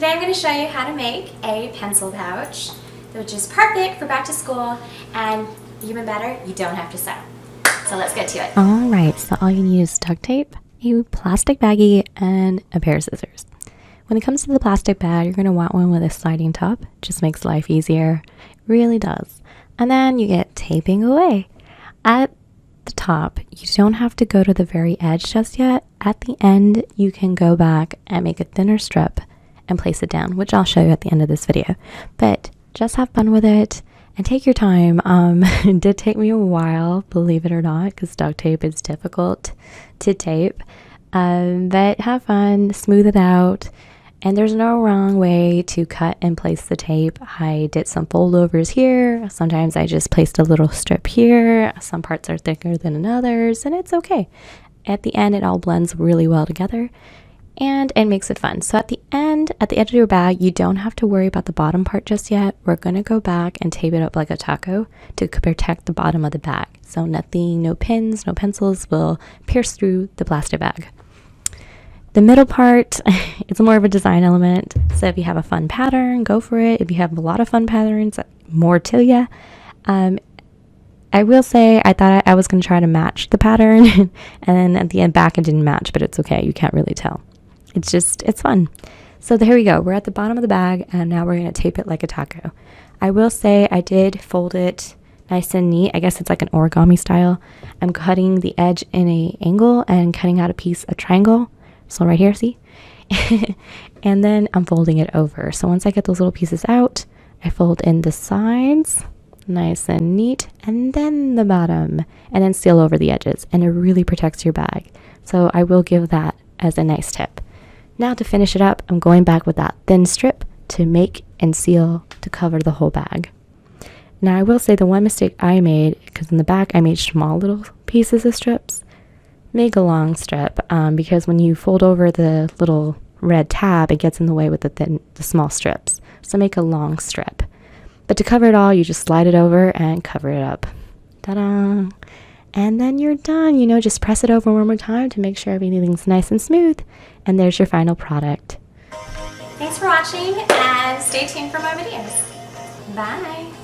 Today I'm going to show you how to make a pencil pouch, which is perfect for back to school, and even better, you don't have to sew. So let's get to it. Alright, so all you need is duct tape, a plastic baggie, and a pair of scissors. When it comes to the plastic bag, you're going to want one with a sliding top. Just makes life easier. It really does. And then you get taping away. At the top, you don't have to go to the very edge just yet. At the end, you can go back and make a thinner strip and place it down, which I'll show you at the end of this video. But just have fun with it and take your time. It did take me a while, believe it or not, because duct tape is difficult to tape. But have fun, smooth it out. And there's no wrong way to cut and place the tape. I did some foldovers here. Sometimes I just placed a little strip here. Some parts are thicker than others, and it's okay. At the end, it all blends really well together, and it makes it fun. So at the end, at the edge of your bag, you don't have to worry about the bottom part just yet. We're going to go back and tape it up like a taco to protect the bottom of the bag. So nothing, no pins, no pencils will pierce through the plastic bag. The middle part, it's more of a design element. So if you have a fun pattern, go for it. If you have a lot of fun patterns, more to you. I will say I thought I was going to try to match the pattern. And then at the end back, it didn't match, but it's okay. You can't really tell. It's fun. So there we go. We're at the bottom of the bag, and now we're going to tape it like a taco. I will say I did fold it nice and neat. I guess it's like an origami style. I'm cutting the edge in an angle and cutting out a triangle. So right here, see? And then I'm folding it over. So once I get those little pieces out, I fold in the sides, nice and neat, and then the bottom, and then seal over the edges. And it really protects your bag. So I will give that as a nice tip. Now to finish it up, I'm going back with that thin strip to make and seal to cover the whole bag. Now I will say the one mistake I made, because in the back I made small little pieces of strips. Make a long strip because when you fold over the little red tab, it gets in the way with the small strips. So make a long strip. But to cover it all, you just slide it over and cover it up. Ta-da! And then you're done. You know, just press it over one more time to make sure everything's nice and smooth. And there's your final product. Thanks for watching, and stay tuned for more videos. Bye!